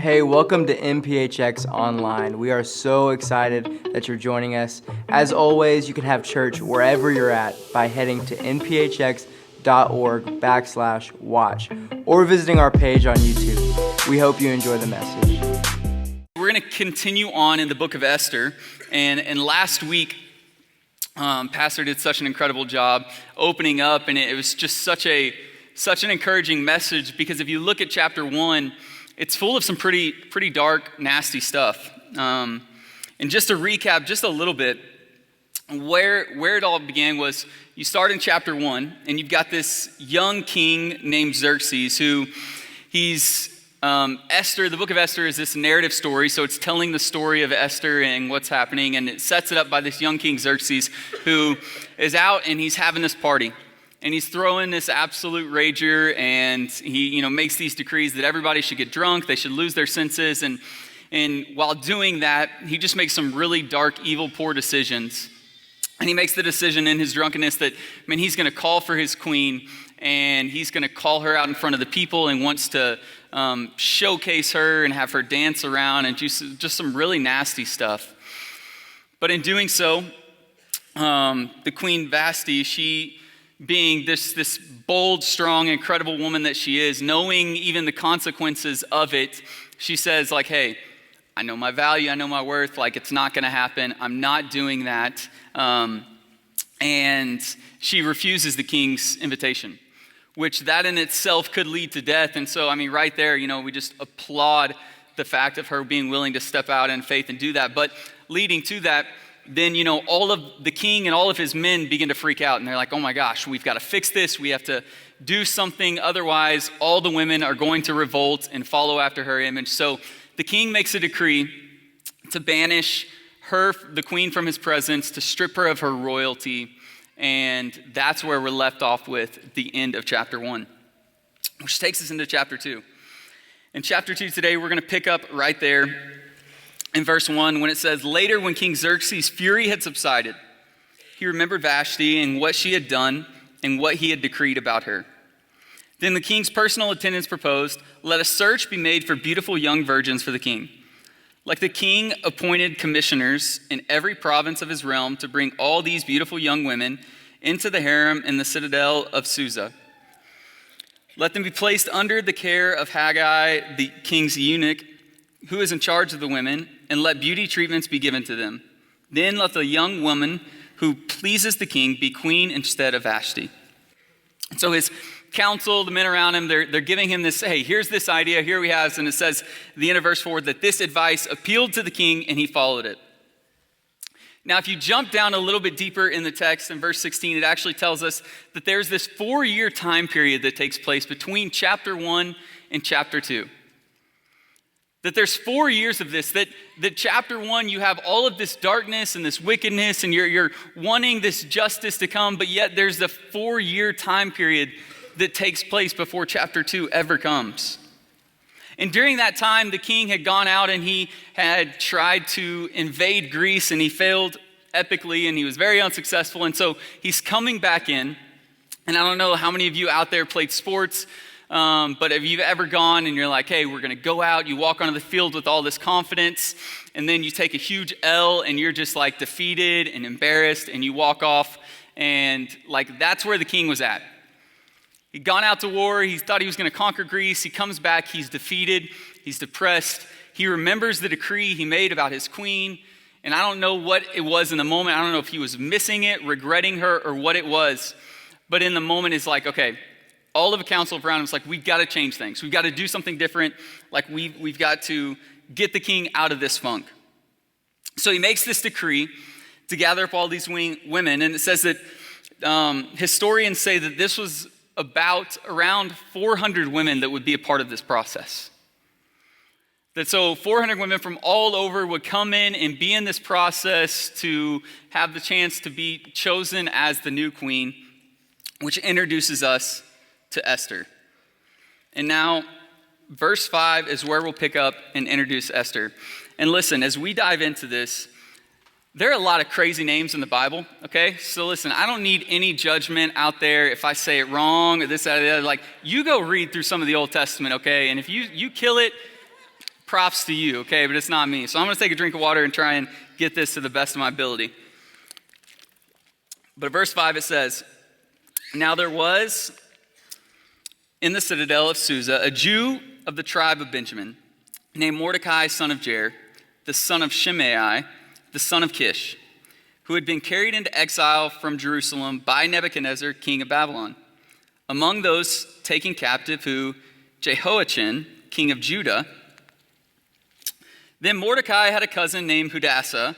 Hey, welcome to NPHX Online. We are so excited that you're joining us. As always, you can have church wherever you're at by heading to nphx.org/watch or visiting our page on YouTube. We hope you enjoy the message. We're going to continue on in the book of Esther, and last week, Pastor did such an incredible job opening up, and it was just such an encouraging message, because if you look at chapter 1, it's full of some pretty dark, nasty stuff. And just to recap just a little bit, where it all began was, you start in chapter 1, and you've got this young king named Xerxes, who he's Esther. The book of Esther is this narrative story, so it's telling the story of Esther and what's happening, and it sets it up by this young king Xerxes, who is out and he's having this party. And he's throwing this absolute rager, and he, makes these decrees that everybody should get drunk, they should lose their senses, and while doing that, he just makes some really dark, evil, poor decisions. And he makes the decision in his drunkenness that, he's going to call for his queen, and he's going to call her out in front of the people, and wants to showcase her and have her dance around, and just some really nasty stuff. But in doing so, the Queen Vashti, she, being this bold, strong, incredible woman that she is, knowing even the consequences of it, she says, hey, I know my value, I know my worth, it's not going to happen, I'm not doing that. And she refuses the king's invitation, which that in itself could lead to death. And so, right there, we just applaud the fact of her being willing to step out in faith and do that. But leading to that, then, all of the king and all of his men begin to freak out. And they're like, oh my gosh, we've got to fix this. We have to do something. Otherwise, all the women are going to revolt and follow after her image. So the king makes a decree to banish her, the queen, from his presence, to strip her of her royalty. And that's where we're left off with the end of chapter 1, which takes us into chapter 2. In chapter 2 today, we're going to pick up right there in verse 1, when it says, later when King Xerxes' fury had subsided, he remembered Vashti and what she had done and what he had decreed about her. Then the king's personal attendants proposed, let a search be made for beautiful young virgins for the king. Like the king appointed commissioners in every province of his realm to bring all these beautiful young women into the harem in the citadel of Susa. Let them be placed under the care of Haggai, the king's eunuch, who is in charge of the women, and let beauty treatments be given to them. Then let the young woman who pleases the king be queen instead of Vashti. And so his council, the men around him, they're giving him this, hey, here's this idea, here we have, and it says at the end of verse 4 that this advice appealed to the king and he followed it. Now, if you jump down a little bit deeper in the text, in verse 16, it actually tells us that there's this 4-year time period that takes place between chapter 1 and chapter 2. That there's 4 years of this, that chapter 1, you have all of this darkness and this wickedness, and you're wanting this justice to come, but yet there's a 4-year time period that takes place before chapter 2 ever comes. And during that time, the king had gone out and he had tried to invade Greece, and he failed epically, and he was very unsuccessful. And so he's coming back in, and I don't know how many of you out there played sports, but if you've ever gone and you're like, hey, we're going to go out, you walk onto the field with all this confidence, and then you take a huge L and you're just defeated and embarrassed, and you walk off, and that's where the king was at. He'd gone out to war, he thought he was going to conquer Greece, he comes back, he's defeated, he's depressed, he remembers the decree he made about his queen, and I don't know what it was in the moment, I don't know if he was missing it, regretting her, or what it was, but in the moment it's okay, all of the council around him is we've got to change things. We've got to do something different. We've got to get the king out of this funk. So he makes this decree to gather up all these women. And it says that historians say that this was about around 400 women that would be a part of this process. That so 400 women from all over would come in and be in this process to have the chance to be chosen as the new queen, which introduces us to Esther. And now, verse 5 is where we'll pick up and introduce Esther. And listen, as we dive into this, there are a lot of crazy names in the Bible, okay? So listen, I don't need any judgment out there if I say it wrong or this, that, or the other. You go read through some of the Old Testament, okay? And if you kill it, props to you, okay? But it's not me. So I'm going to take a drink of water and try and get this to the best of my ability. But verse 5, it says, "Now there was in the citadel of Susa a Jew of the tribe of Benjamin, named Mordecai, son of Jair, the son of Shimei, the son of Kish, who had been carried into exile from Jerusalem by Nebuchadnezzar, king of Babylon. Among those taken captive who Jehoiachin, king of Judah. Then Mordecai had a cousin named Hadassah,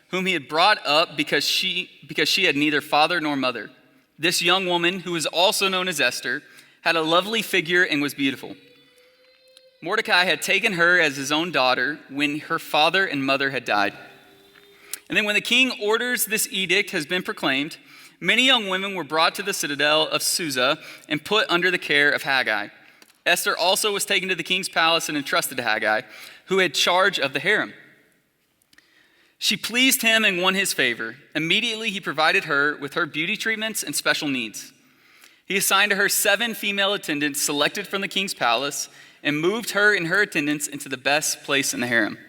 whom he had brought up because she had neither father nor mother. This young woman, who was also known as Esther, had a lovely figure and was beautiful. Mordecai had taken her as his own daughter when her father and mother had died. And then when the king orders this edict has been proclaimed, many young women were brought to the citadel of Susa and put under the care of Haggai. Esther also was taken to the king's palace and entrusted to Haggai, who had charge of the harem. She pleased him and won his favor. Immediately he provided her with her beauty treatments and special needs. He assigned to her 7 female attendants selected from the king's palace and moved her and her attendants into the best place in the harem."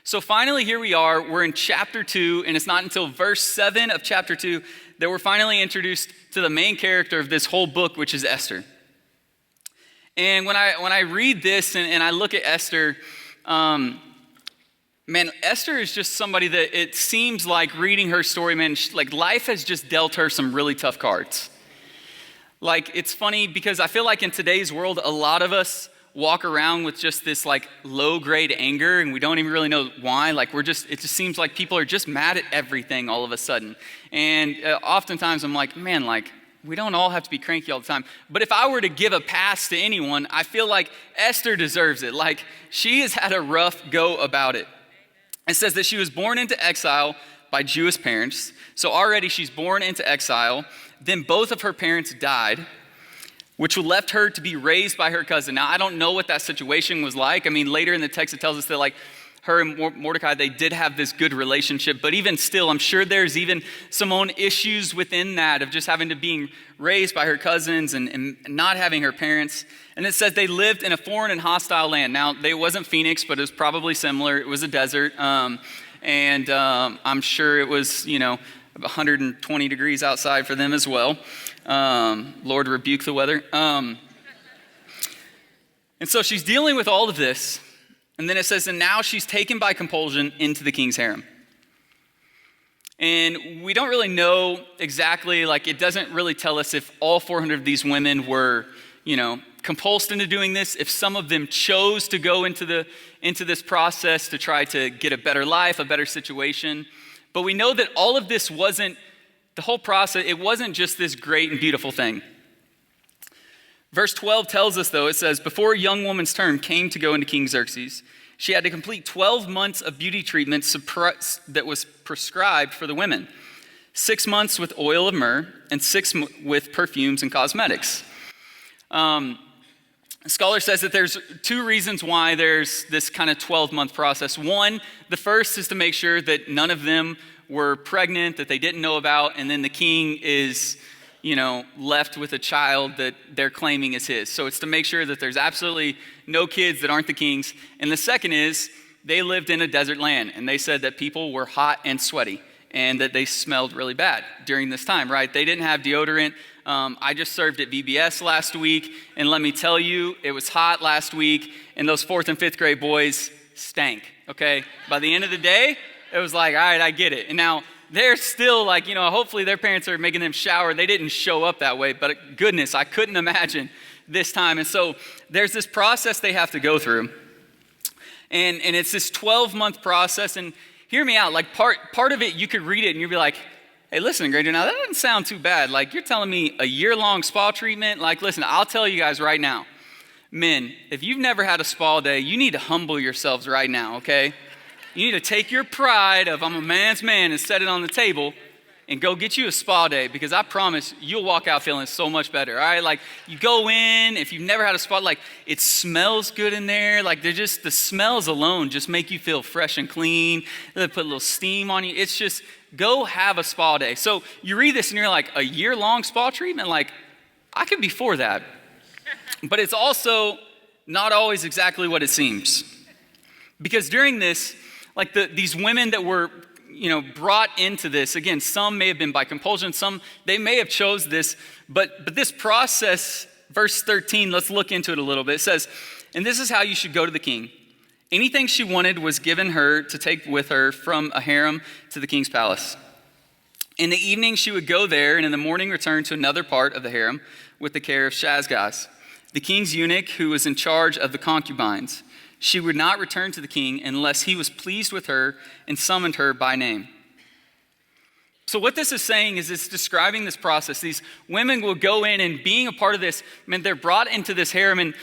So finally, here we are. We're in chapter 2, and it's not until verse 7 of chapter 2 that we're finally introduced to the main character of this whole book, which is Esther. And when I read this and I look at Esther, man, Esther is just somebody that it seems like reading her story, man, like life has just dealt her some really tough cards. Like, it's funny because I feel like in today's world, a lot of us walk around with just this like low grade anger and we don't even really know why. Like it just seems like people are just mad at everything all of a sudden. And oftentimes I'm like, man, like we don't all have to be cranky all the time. But if I were to give a pass to anyone, I feel like Esther deserves it. Like she has had a rough go about it. It says that she was born into exile by Jewish parents. So already she's born into exile. Then both of her parents died, which left her to be raised by her cousin. Now, I don't know what that situation was like. I mean, later in the text, it tells us that like her and Mordecai, they did have this good relationship. But even still, I'm sure there's even some own issues within that of just having to being raised by her cousins and not having her parents. And it says they lived in a foreign and hostile land. Now, it wasn't Phoenix, but it was probably similar. It was a desert. I'm sure it was, 120 degrees outside for them as well. Lord rebuke the weather. And so she's dealing with all of this. And then it says, and now she's taken by compulsion into the king's harem. And we don't really know exactly, like it doesn't really tell us if all 400 of these women were, compulsed into doing this, if some of them chose to go into this process to try to get a better life, a better situation. But we know that all of this wasn't, the whole process, it wasn't just this great and beautiful thing. Verse 12 tells us, though, it says, before a young woman's turn came to go into King Xerxes, she had to complete 12 months of beauty treatment that was prescribed for the women, 6 months with oil of myrrh, and 6 with perfumes and cosmetics. A scholar says that there's 2 reasons why there's this kind of 12-month process. One, the first is to make sure that none of them were pregnant, that they didn't know about, and then the king is left with a child that they're claiming is his. So it's to make sure that there's absolutely no kids that aren't the king's. And the second is they lived in a desert land, and they said that people were hot and sweaty and that they smelled really bad during this time, right? They didn't have deodorant. I just served at VBS last week, and let me tell you, it was hot last week, and those 4th and 5th grade boys stank, okay? By the end of the day, it was like, all right, I get it. And now, they're still like, hopefully their parents are making them shower. They didn't show up that way, but goodness, I couldn't imagine this time. And so there's this process they have to go through. And it's this 12-month process. And hear me out, like part of it, you could read it and you'd be like, hey, listen, Granger, now that doesn't sound too bad. Like you're telling me a year-long spa treatment? Like, listen, I'll tell you guys right now, men, if you've never had a spa day, you need to humble yourselves right now, okay? You need to take your pride of I'm a man's man and set it on the table and go get you a spa day, because I promise you'll walk out feeling so much better, all right? Like you go in, if you've never had a spa, like it smells good in there. Like the smells alone just make you feel fresh and clean. They put a little steam on you. It's just, go have a spa day. So you read this and you're like, a year-long spa treatment? Like I could be for that. But it's also not always exactly what it seems. Because during this, like these women that were, brought into this, again, some may have been by compulsion, some, they may have chose this, but this process, verse 13, let's look into it a little bit. It says, and this is how you should go to the king. Anything she wanted was given her to take with her from a harem to the king's palace. In the evening, she would go there, and in the morning return to another part of the harem with the care of Shazgaz, the king's eunuch who was in charge of the concubines. She would not return to the king unless he was pleased with her and summoned her by name. So what this is saying is it's describing this process. These women will go in, and being a part of this, man, they're brought into this harem, and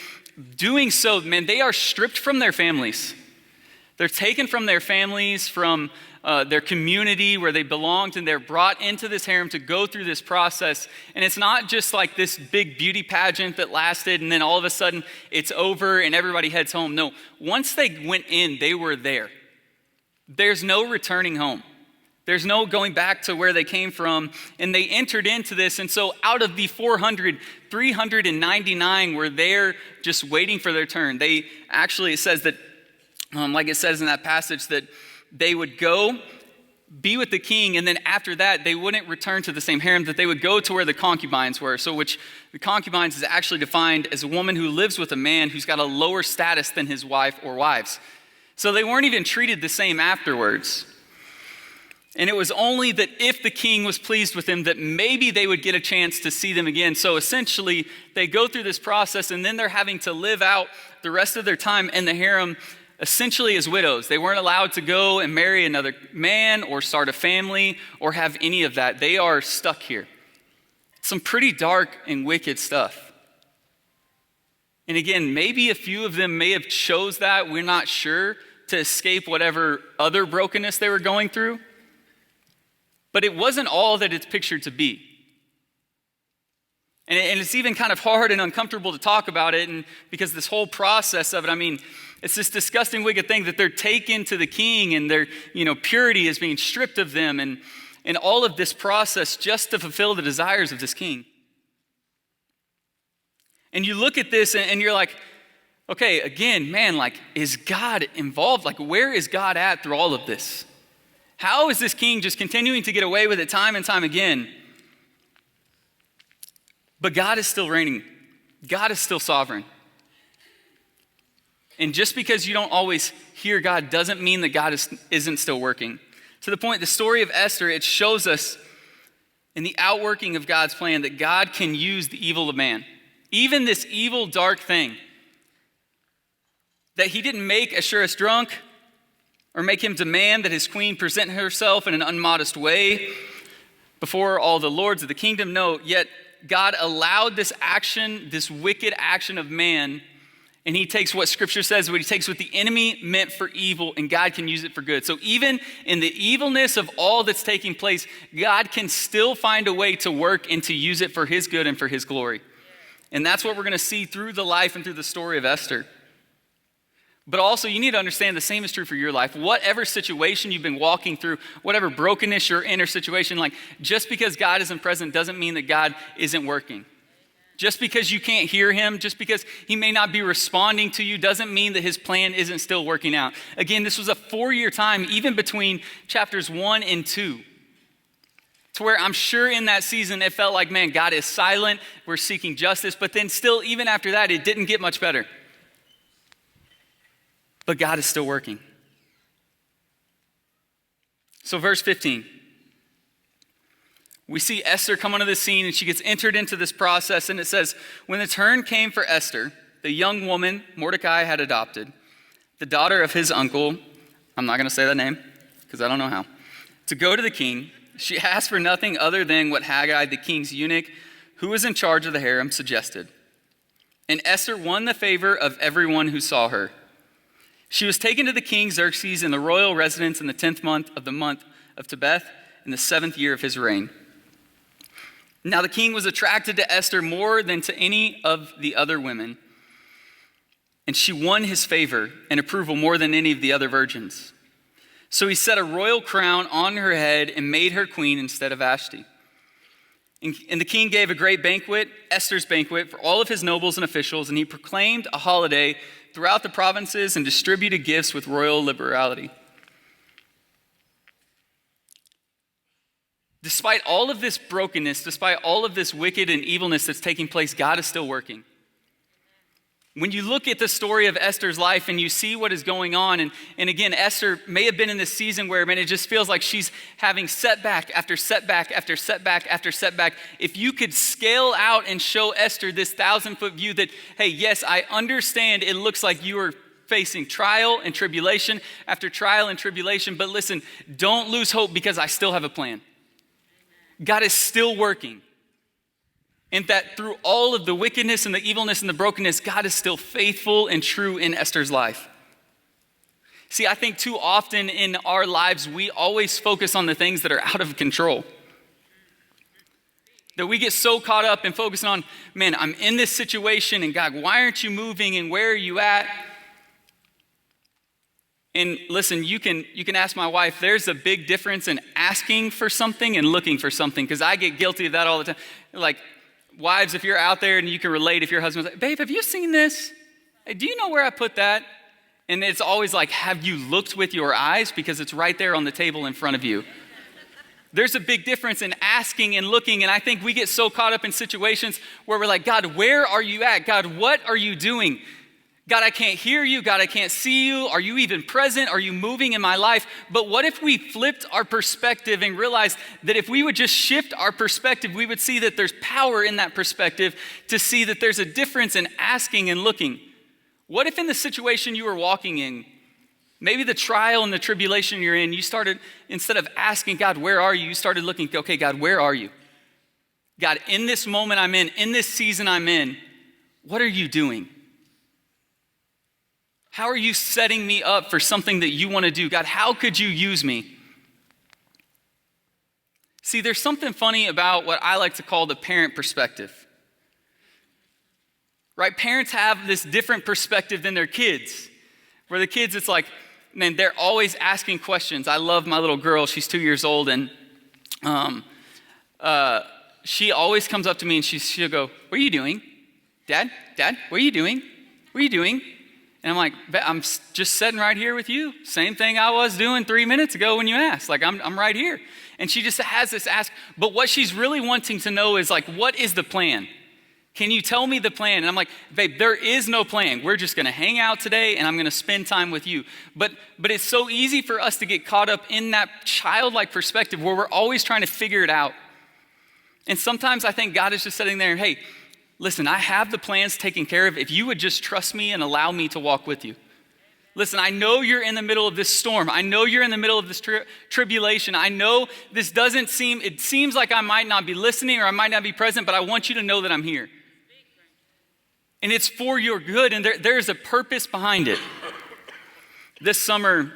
doing so, man, they are stripped from their families. They're taken from their families, from their community where they belonged, and they're brought into this harem to go through this process. And it's not just like this big beauty pageant that lasted and then all of a sudden it's over and everybody heads home. No, once they went in, they were there. There's no returning home. There's no going back to where they came from, and they entered into this. And so out of the 400, 399 were there just waiting for their turn. They actually, it says that, like it says in that passage, that they would go be with the king, and then after that, they wouldn't return to the same harem, that they would go to where the concubines were. So which the concubines is actually defined as a woman who lives with a man who's got a lower status than his wife or wives. So they weren't even treated the same afterwards. And it was only that if the king was pleased with them, that maybe they would get a chance to see them again. So essentially, they go through this process, and then they're having to live out the rest of their time in the harem essentially as widows. They weren't allowed to go and marry another man or start a family or have any of that. They are stuck here. Some pretty dark and wicked stuff. And again, maybe a few of them may have chose that, we're not sure, to escape whatever other brokenness they were going through. But it wasn't all that it's pictured to be. And it's even kind of hard and uncomfortable to talk about it, and because this whole process of it, it's this disgusting, wicked thing that they're taken to the king, and their, purity is being stripped of them, and all of this process just to fulfill the desires of this king. And you look at this and you're like, okay, again, man, like, is God involved? Like, where is God at through all of this? How is this king just continuing to get away with it time and time again? But God is still reigning. God is still sovereign. And just because you don't always hear God doesn't mean that God isn't still working. To the point, the story of Esther, it shows us in the outworking of God's plan that God can use the evil of man. Even this evil, dark thing. That he didn't make Ahasuerus drunk, or make him demand that his queen present herself in an unmodest way before all the lords of the kingdom. No, yet God allowed this action, this wicked action of man, and he takes what scripture says, what he takes what the enemy meant for evil, and God can use it for good. So even in the evilness of all that's taking place, God can still find a way to work and to use it for his good and for his glory. And that's what we're going to see through the life and through the story of Esther. But also, you need to understand the same is true for your life. Whatever situation you've been walking through, whatever brokenness you're in or situation, like, just because God isn't present doesn't mean that God isn't working. Just because you can't hear him, just because he may not be responding to you, doesn't mean that his plan isn't still working out. Again, this was a 4-year time, even between chapters 1 and 2. To where I'm sure in that season, it felt like, man, God is silent, we're seeking justice. But then still, even after that, it didn't get much better. But God is still working. So verse 15. We see Esther come onto the scene, and she gets entered into this process. And it says, when the turn came for Esther, the young woman Mordecai had adopted, the daughter of his uncle, I'm not going to say that name because I don't know how, to go to the king, she asked for nothing other than what Haggai, the king's eunuch, who was in charge of the harem, suggested. And Esther won the favor of everyone who saw her. She was taken to the king Xerxes in the royal residence in the 10th month of Tebeth in the 7th year of his reign. Now the king was attracted to Esther more than to any of the other women, and she won his favor and approval more than any of the other virgins. So he set a royal crown on her head and made her queen instead of Vashti. And the king gave a great banquet, Esther's banquet, for all of his nobles and officials, and he proclaimed a holiday throughout the provinces and distributed gifts with royal liberality. Despite all of this brokenness, despite all of this wicked and evilness that's taking place, God is still working. When you look at the story of Esther's life and you see what is going on, and again, Esther may have been in this season where, man, it just feels like she's having setback after setback after setback after setback. If you could scale out and show Esther this 1,000-foot view that, hey, yes, I understand it looks like you are facing trial and tribulation after trial and tribulation, but listen, don't lose hope because I still have a plan. God is still working. And that through all of the wickedness and the evilness and the brokenness, God is still faithful and true in Esther's life. See, I think too often in our lives, we always focus on the things that are out of control. That we get so caught up in focusing on, man, I'm in this situation, and God, why aren't you moving, and where are you at? And listen, you can ask my wife, there's a big difference in asking for something and looking for something, because I get guilty of that all the time. Like, wives, if you're out there and you can relate, if your husband's like, babe, have you seen this? Hey, do you know where I put that? And it's always like, have you looked with your eyes? Because it's right there on the table in front of you. There's a big difference in asking and looking, and I think we get so caught up in situations where we're like, God, where are you at? God, what are you doing? God, I can't hear you. God, I can't see you. Are you even present? Are you moving in my life? But what if we flipped our perspective and realized that if we would just shift our perspective, we would see that there's power in that perspective to see that there's a difference in asking and looking. What if in the situation you were walking in, maybe the trial and the tribulation you're in, you started, instead of asking, God, where are you? You started looking, okay, God, where are you? God, in this moment I'm in this season I'm in, what are you doing? How are you setting me up for something that you want to do? God, how could you use me? See, there's something funny about what I like to call the parent perspective. Right? Parents have this different perspective than their kids. Where the kids, it's like, man, they're always asking questions. I love my little girl. She's 2 years old, and she always comes up to me and she'll go, what are you doing? Dad, what are you doing? What are you doing? And I'm like, I'm just sitting right here with you. Same thing I was doing 3 minutes ago when you asked. Like, I'm right here. And she just has this ask. But what she's really wanting to know is like, what is the plan? Can you tell me the plan? And I'm like, babe, there is no plan. We're just going to hang out today, and I'm going to spend time with you. But it's so easy for us to get caught up in that childlike perspective where we're always trying to figure it out. And sometimes I think God is just sitting there, hey, listen, I have the plans taken care of if you would just trust me and allow me to walk with you. Listen, I know you're in the middle of this storm. I know you're in the middle of this tribulation. I know it seems like I might not be listening or I might not be present, but I want you to know that I'm here. And it's for your good, and there's a purpose behind it. This summer,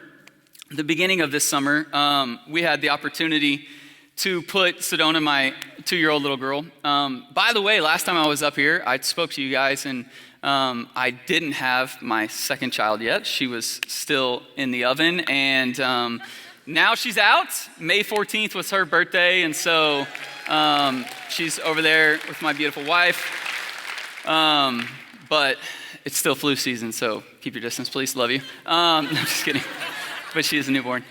the beginning of this summer, we had the opportunity to put Sedona, my 2-year-old little girl. By the way, last time I was up here, I spoke to you guys, and I didn't have my second child yet. She was still in the oven, and now she's out. May 14th was her birthday, and so she's over there with my beautiful wife. But it's still flu season, so keep your distance, please. Love you. No, I'm just kidding. But she is a newborn.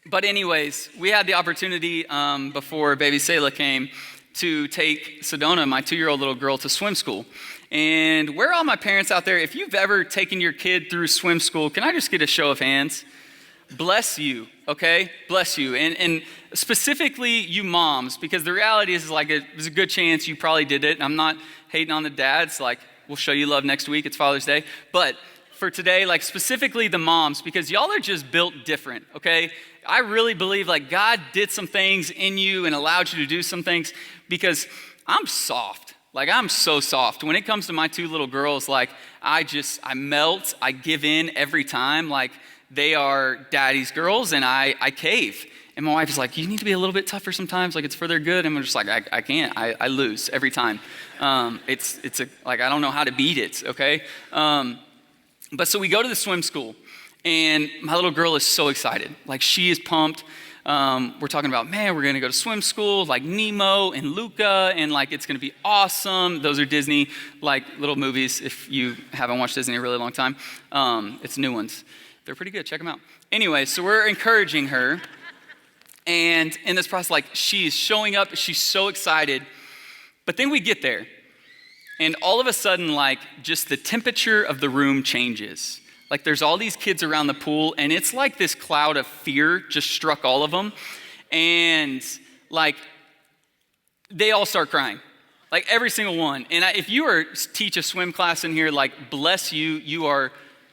But anyways, we had the opportunity before baby Selah came to take Sedona, my 2-year-old little girl, to swim school. And where are all my parents out there? If you've ever taken your kid through swim school, can I just get a show of hands? Bless you, okay? Bless you. And specifically you moms, because the reality is like there's a good chance you probably did it. I'm not hating on the dads. Like, we'll show you love next week. It's Father's Day. But for today, like specifically the moms, because y'all are just built different, okay? I really believe like God did some things in you and allowed you to do some things because I'm soft. Like, I'm so soft. When it comes to my 2 little girls, like, I melt. I give in every time. Like, they are daddy's girls, and I cave. And my wife is like, you need to be a little bit tougher sometimes. Like, it's for their good. And I'm just like, I can't. I lose every time. Like, I don't know how to beat it, okay? But so we go to the swim school, and my little girl is so excited. Like, she is pumped. We're talking about, man, we're going to go to swim school like Nemo and Luca, and like it's going to be awesome. Those are Disney like little movies if you haven't watched Disney in a really long time. It's new ones. They're pretty good. Check them out. Anyway, so we're encouraging her. And in this process, like she's showing up, she's so excited. But then we get there, and all of a sudden, like just the temperature of the room changes. Like there's all these kids around the pool, and it's like this cloud of fear just struck all of them. And like they all start crying, like every single one. And if you teach a swim class in here, like bless you, you are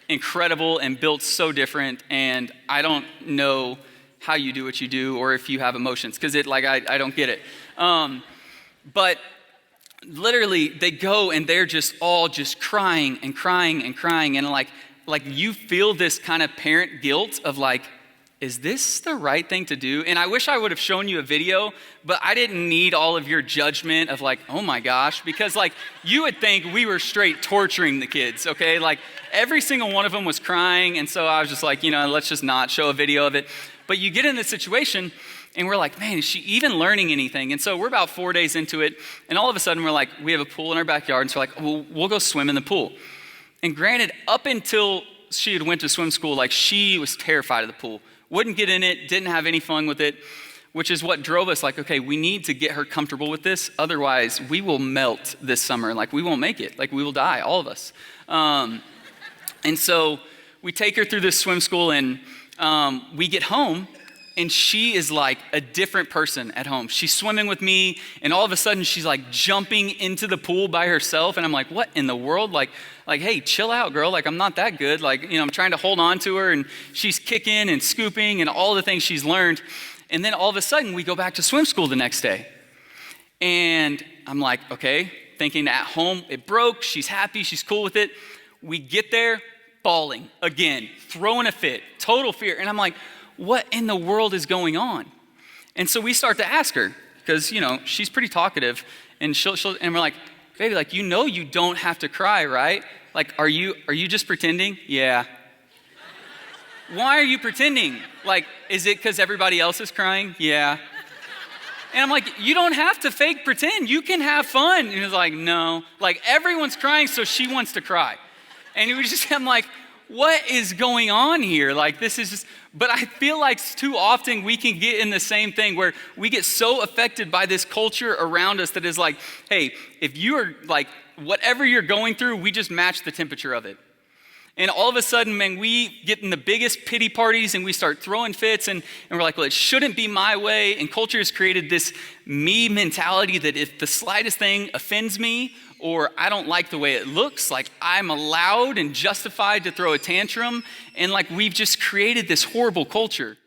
incredible and built so different. And I don't know how you do what you do, or if you have emotions, because I don't get it. But literally they go and they're just all just crying and crying and crying, and like you feel this kind of parent guilt of like, is this the right thing to do? And I wish I would have shown you a video, but I didn't need all of your judgment of like, oh my gosh, because like you would think we were straight torturing the kids, okay? Like every single one of them was crying, and so I was just like, let's just not show a video of it. But you get in this situation, and we're like, man, is she even learning anything? And so we're about 4 days into it, and all of a sudden we're like, we have a pool in our backyard, and so we're like, well, we'll go swim in the pool. And granted, up until she had went to swim school, like she was terrified of the pool. Wouldn't get in it, didn't have any fun with it, which is what drove us like, okay, we need to get her comfortable with this. Otherwise, we will melt this summer. Like we won't make it. Like we will die, all of us. And so we take her through this swim school, and we get home, and she is like a different person at home. She's swimming with me, and all of a sudden she's like jumping into the pool by herself. And I'm like, what in the world? Like, hey, chill out, girl. Like, I'm not that good. Like, I'm trying to hold on to her, and she's kicking and scooping and all the things she's learned. And then all of a sudden we go back to swim school the next day. And I'm like, okay, thinking at home it broke. She's happy. She's cool with it. We get there, bawling again, throwing a fit, total fear. And I'm like, what in the world is going on? And so we start to ask her, because, she's pretty talkative, and and we're like, baby, like, you don't have to cry, right? Like, are you just pretending? Yeah. Why are you pretending? Like, is it because everybody else is crying? Yeah. And I'm like, you don't have to fake pretend. You can have fun. And he was like, no. Like, everyone's crying, so she wants to cry. And I'm like, what is going on here? Like, this is just, but I feel like too often we can get in the same thing where we get so affected by this culture around us that is like, hey, if you are like, whatever you're going through, we just match the temperature of it. And all of a sudden, man, we get in the biggest pity parties, and we start throwing fits, and we're like, well, it shouldn't be my way. And culture has created this me mentality that if the slightest thing offends me, or I don't like the way it looks, like I'm allowed and justified to throw a tantrum. And like we've just created this horrible culture.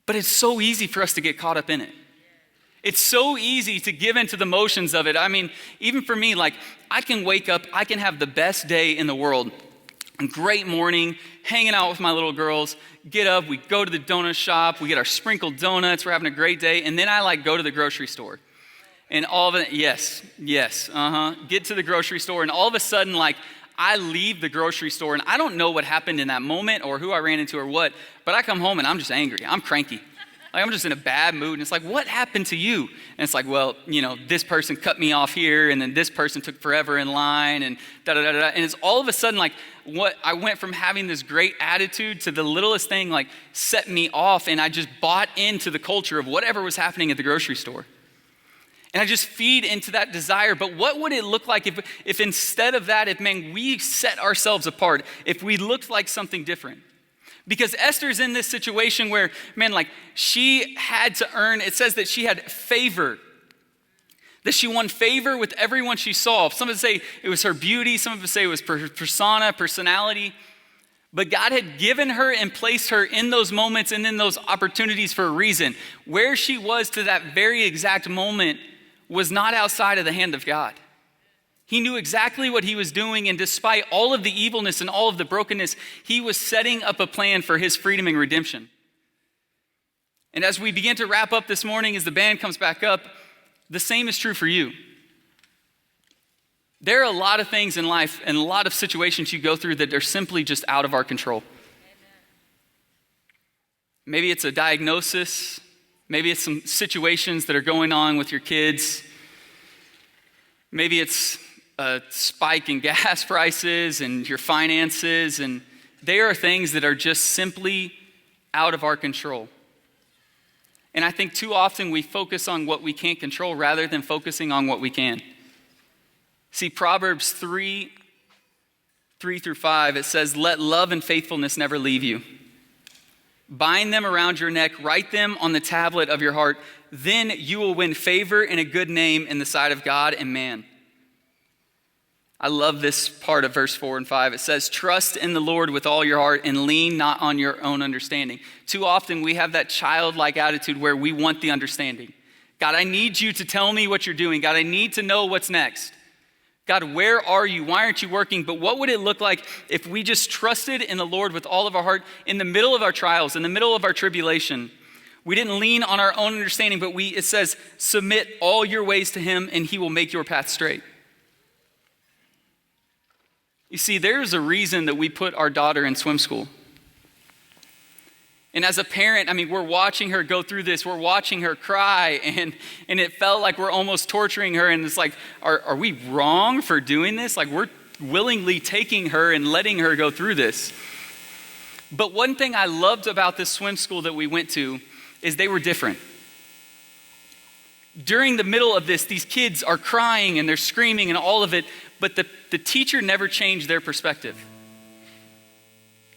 But it's so easy for us to get caught up in it. It's so easy to give into the motions of it. I mean, even for me, like I can wake up, I can have the best day in the world. A great morning, hanging out with my little girls, get up, we go to the donut shop, we get our sprinkled donuts, we're having a great day. And then I like go to the grocery store. And all of it, yes, get to the grocery store, and all of a sudden, like, I leave the grocery store, and I don't know what happened in that moment or who I ran into or what, but I come home, and I'm just angry. I'm cranky. Like, I'm just in a bad mood, and it's like, what happened to you? And it's like, well, this person cut me off here, and then this person took forever in line, and da-da-da-da. And it's all of a sudden, like, what I went from having this great attitude to the littlest thing, like, set me off, and I just bought into the culture of whatever was happening at the grocery store. And I just feed into that desire. But what would it look like if instead of that, we set ourselves apart, if we looked like something different? Because Esther's in this situation where, she had to earn, it says that she had favor, that she won favor with everyone she saw. Some of us say it was her beauty, some of us say it was her personality. But God had given her and placed her in those moments and in those opportunities for a reason. Where she was to that very exact moment was not outside of the hand of God. He knew exactly what he was doing, and despite all of the evilness and all of the brokenness, he was setting up a plan for his freedom and redemption. And as we begin to wrap up this morning, as the band comes back up, the same is true for you. There are a lot of things in life and a lot of situations you go through that are simply just out of our control. Maybe it's a diagnosis. Maybe it's some situations that are going on with your kids. Maybe it's a spike in gas prices and your finances. And they are things that are just simply out of our control. And I think too often we focus on what we can't control rather than focusing on what we can. See, Proverbs 3:3-5, it says, "Let love and faithfulness never leave you. Bind them around your neck, write them on the tablet of your heart. Then you will win favor and a good name in the sight of God and man." I love this part of verse 4 and 5. It says, "Trust in the Lord with all your heart and lean not on your own understanding." Too often we have that childlike attitude where we want the understanding. God, I need you to tell me what you're doing. God, I need to know what's next. God, where are you? Why aren't you working? But what would it look like if we just trusted in the Lord with all of our heart in the middle of our trials, in the middle of our tribulation? We didn't lean on our own understanding, but it says, submit all your ways to him and he will make your path straight. You see, there's a reason that we put our daughter in swim school. And as a parent, we're watching her go through this. We're watching her cry, and it felt like we're almost torturing her. And it's like, are we wrong for doing this? Like, we're willingly taking her and letting her go through this. But one thing I loved about this swim school that we went to is they were different. During the middle of this, these kids are crying and they're screaming and all of it, but the teacher never changed their perspective.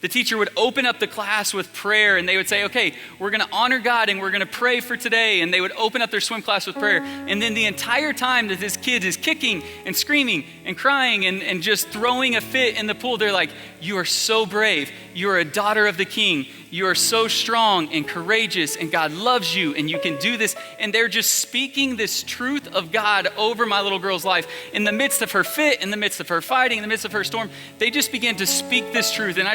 The teacher would open up the class with prayer and they would say, okay, we're going to honor God and we're going to pray for today. And they would open up their swim class with prayer. And then the entire time that this kid is kicking and screaming and crying and just throwing a fit in the pool, they're like, you are so brave. You are a daughter of the King. You are so strong and courageous and God loves you and you can do this. And they're just speaking this truth of God over my little girl's life. In the midst of her fit, in the midst of her fighting, in the midst of her storm, they just began to speak this truth. And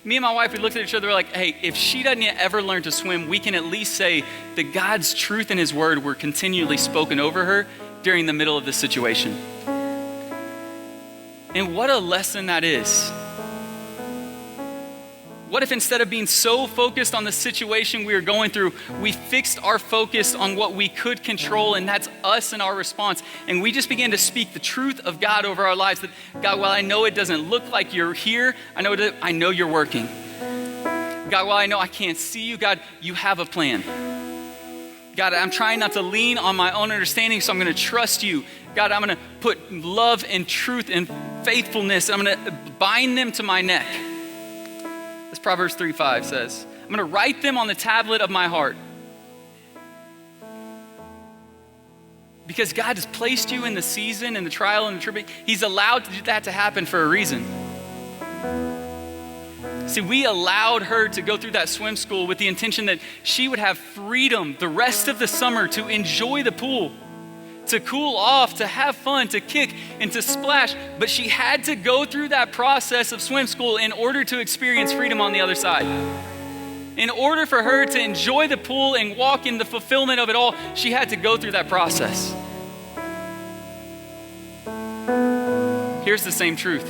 me and my wife, we looked at each other, we're like, hey, if she doesn't yet ever learn to swim, we can at least say that God's truth and his word were continually spoken over her during the middle of this situation. And what a lesson that is. What if instead of being so focused on the situation we were going through, we fixed our focus on what we could control, and that's us and our response. And we just began to speak the truth of God over our lives. That God, while I know it doesn't look like you're here, I know you're working. God, while I know I can't see you, God, you have a plan. God, I'm trying not to lean on my own understanding, so I'm going to trust you. God, I'm going to put love and truth and faithfulness. I'm going to bind them to my neck. As Proverbs 3:5 says, I'm going to write them on the tablet of my heart. Because God has placed you in the season and the trial and the tribulation. He's allowed that to happen for a reason. See, we allowed her to go through that swim school with the intention that she would have freedom the rest of the summer to enjoy the pool, to cool off, to have fun, to kick, and to splash. But she had to go through that process of swim school in order to experience freedom on the other side. In order for her to enjoy the pool and walk in the fulfillment of it all, she had to go through that process. Here's the same truth.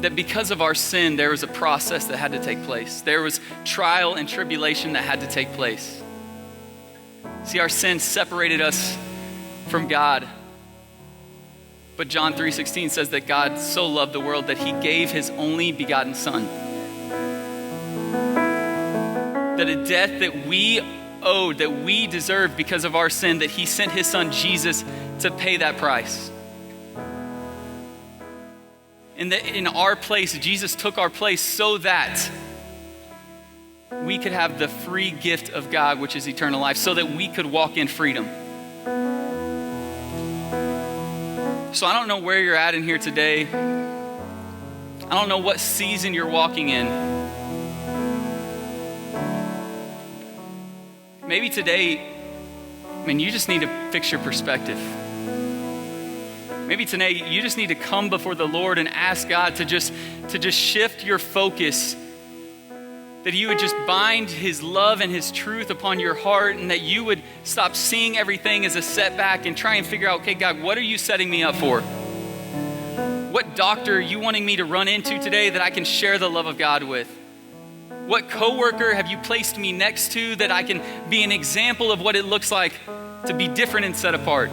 That because of our sin, there was a process that had to take place. There was trial and tribulation that had to take place. See, our sin separated us from God. But John 3:16 says that God so loved the world that he gave his only begotten son. That a death that we owed, that we deserved because of our sin, that he sent his son Jesus to pay that price. And that in our place, Jesus took our place so that we could have the free gift of God, which is eternal life, so that we could walk in freedom. So I don't know where you're at in here today. I don't know what season you're walking in. Maybe today, you just need to fix your perspective. Maybe today you just need to come before the Lord and ask God to just shift your focus. That you would just bind his love and his truth upon your heart, and that you would stop seeing everything as a setback and try and figure out, okay, God, what are you setting me up for? What doctor are you wanting me to run into today that I can share the love of God with? What coworker have you placed me next to that I can be an example of what it looks like to be different and set apart?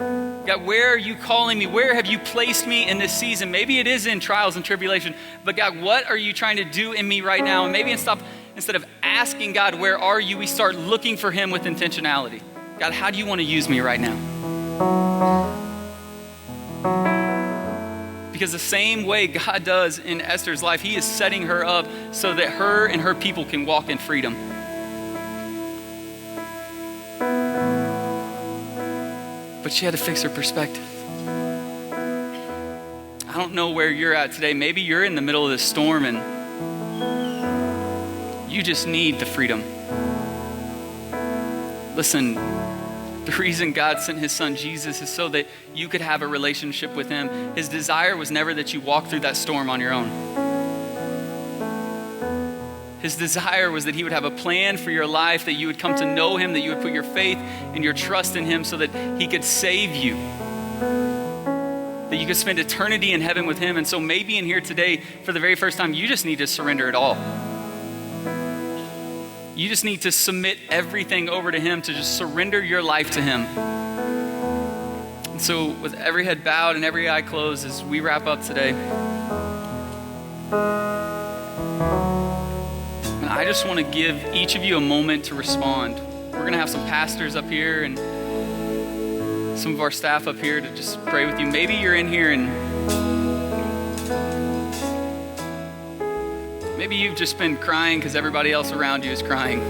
God, where are you calling me? Where have you placed me in this season? Maybe it is in trials and tribulation, but God, what are you trying to do in me right now? And maybe instead of asking God, where are you, we start looking for him with intentionality. God, how do you want to use me right now? Because the same way God does in Esther's life, he is setting her up so that her and her people can walk in freedom. But she had to fix her perspective. I don't know where you're at today. Maybe you're in the middle of this storm and you just need the freedom. Listen, the reason God sent his son Jesus is so that you could have a relationship with him. His desire was never that you walk through that storm on your own. His desire was that he would have a plan for your life, that you would come to know him, that you would put your faith and your trust in him so that he could save you, that you could spend eternity in heaven with him. And so maybe in here today, for the very first time, you just need to surrender it all. You just need to submit everything over to him, to just surrender your life to him. And so with every head bowed and every eye closed as we wrap up today, and I just want to give each of you a moment to respond. We're going to have some pastors up here and some of our staff up here to just pray with you. Maybe you're in here and maybe you've just been crying because everybody else around you is crying.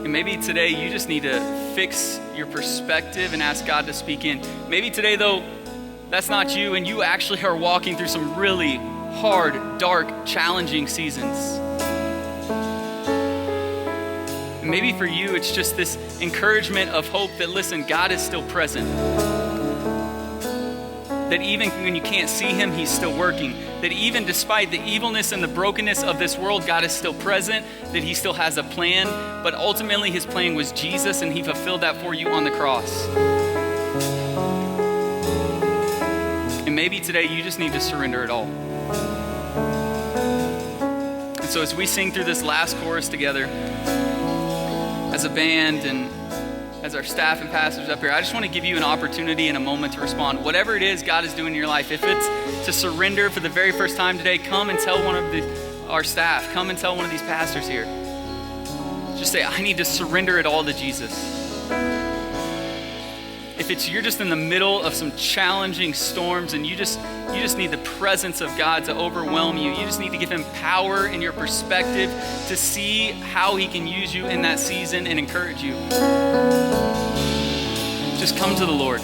And maybe today you just need to fix your perspective and ask God to speak in. Maybe today, though, that's not you and you actually are walking through some really hard, dark, challenging seasons. And maybe for you, it's just this encouragement of hope that, listen, God is still present. That even when you can't see him, he's still working. That even despite the evilness and the brokenness of this world, God is still present, that he still has a plan. But ultimately, his plan was Jesus, and he fulfilled that for you on the cross. And maybe today, you just need to surrender it all. And so as we sing through this last chorus together, as a band and as our staff and pastors up here, I just want to give you an opportunity and a moment to respond. Whatever it is God is doing in your life, if it's to surrender for the very first time today, come and tell one of our staff, come and tell one of these pastors here. Just say, I need to surrender it all to Jesus. If it's you're just in the middle of some challenging storms and you just need the presence of God to overwhelm you. You just need to give him power in your perspective to see how he can use you in that season and encourage you. Just come to the Lord.